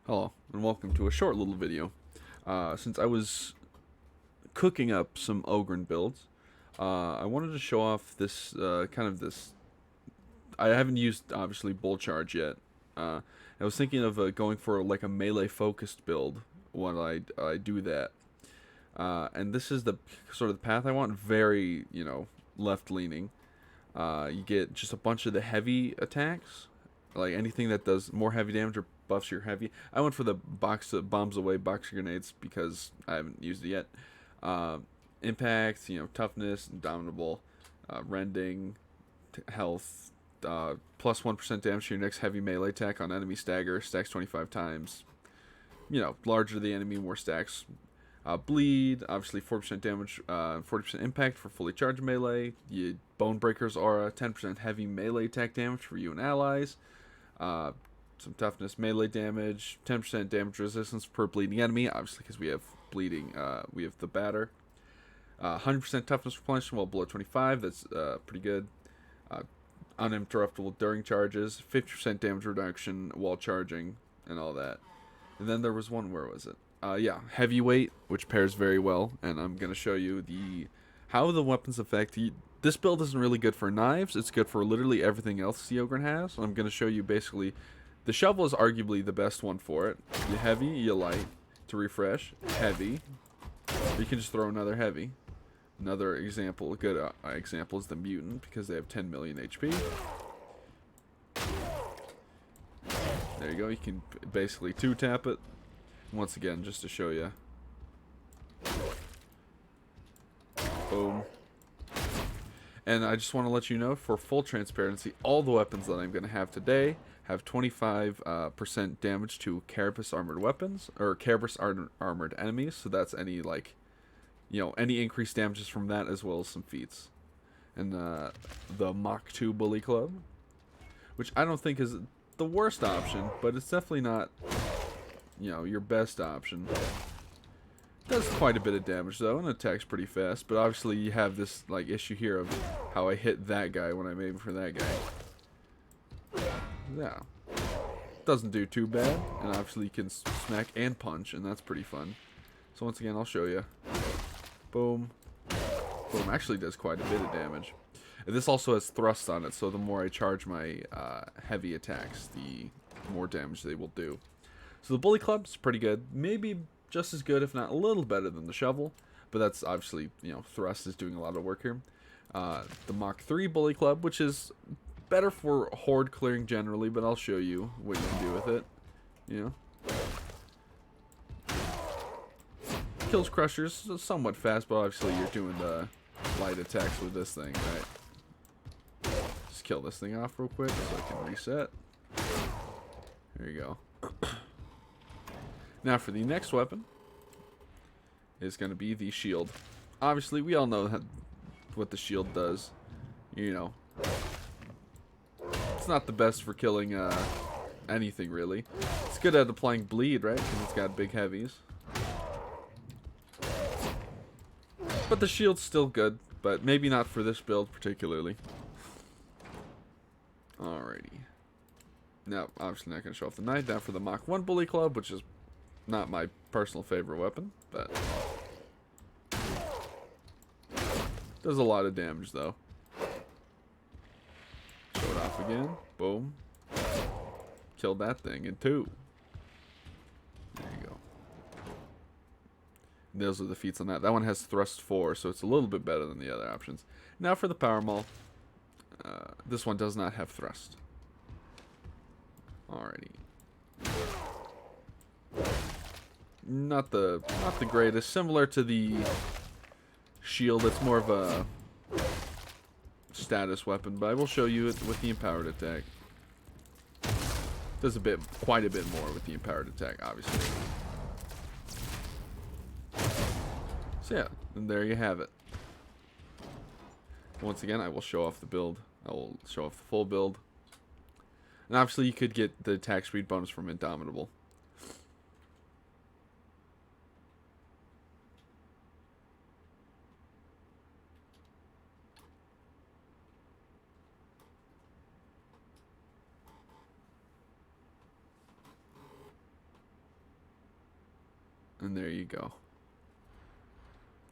Hello, and welcome to a short little video. Since I was cooking up some Ogryn builds, I wanted to show off this, I haven't used, obviously, Bull Charge yet. I was thinking of going for, like, a melee-focused build when I do that. And this is the sort of the path I want, very, left-leaning. You get just a bunch of the heavy attacks, like anything that does more heavy damage or buffs your heavy. I went for the bombs away box grenades because I haven't used it yet. Uh, Impact, toughness, indomitable, rending, health, plus 1% damage to your next heavy melee attack on enemy stagger, stacks 25 times. Larger the enemy, more stacks. Bleed, obviously 4% damage, 40% impact for fully charged melee. Bone Breaker's aura, 10% heavy melee attack damage for you and allies. Some toughness, melee damage, 10% damage resistance per bleeding enemy, obviously because we have bleeding, we have the batter. 100% toughness replenishment while below 25, that's pretty good. Uninterruptible during charges, 50% damage reduction while charging, and all that. And then there was one, where was it? Yeah, heavyweight, which pairs very well, and I'm gonna show you how the weapons affect. This build isn't really good for knives. It's good for literally everything else the Ogryn has. I'm gonna show you basically. The shovel is arguably the best one for it. You heavy, you light. To refresh, heavy. You can just throw another heavy. Another example, a good example is the mutant because they have 10 million HP. There you go. You can basically two-tap it. Once again, just to show you. Boom. And I just want to let you know, for full transparency, all the weapons that I'm going to have today have 25% damage to Carapace armored weapons, or Carapace armored enemies. So that's any, any increased damages from that, as well as some feats. And the Mach 2 Bully Club, which I don't think is the worst option, but it's definitely not, your best option. Does quite a bit of damage though, and attacks pretty fast. But obviously you have this issue here of how I hit that guy when I'm aiming for that guy. Yeah, doesn't do too bad, and obviously you can smack and punch, and that's pretty fun. So once again, I'll show you. Boom, boom. Actually, does quite a bit of damage. And this also has thrust on it, so the more I charge my heavy attacks, the more damage they will do. So the Bully Club is pretty good. Maybe just as good, if not a little better than the shovel. But that's obviously, thrust is doing a lot of work here. The Mach 3 Bully Club, which is better for horde clearing generally, but I'll show you what you can do with it. Kills Crushers somewhat fast, but obviously you're doing the light attacks with this thing, right? Just kill this thing off real quick so I can reset. There you go. Now for the next weapon is going to be the shield. Obviously, we all know what the shield does. It's not the best for killing anything, really. It's good at applying bleed, right? Because it's got big heavies. But the shield's still good, but maybe not for this build particularly. Alrighty. Now, obviously not going to show off the knife. Now for the Mach 1 Bully Club, which is not my personal favorite weapon, but does a lot of damage though. Show it off again. Boom. Killed that thing in 2. There you go. And those are the feats on that. That one has thrust 4, so it's a little bit better than the other options. Now for the Power Maul. This one does not have thrust. Alrighty. Not the greatest. Similar to the shield, it's more of a status weapon, but I will show you it with the empowered attack. Does quite a bit more with the empowered attack, obviously. So yeah, and there you have it. Once again, I will show off the build. I will show off the full build. And obviously you could get the attack speed bonus from Indomitable. And there you go.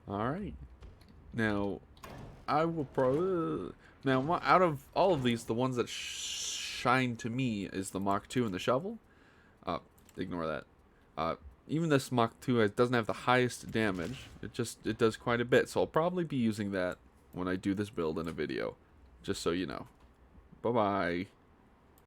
Alright. Now, I will probably... Now, out of all of these, the ones that shine to me is the Mach 2 and the shovel. Ignore that. Even this Mach 2 doesn't have the highest damage. It does quite a bit. So I'll probably be using that when I do this build in a video. Just so you know. Bye-bye.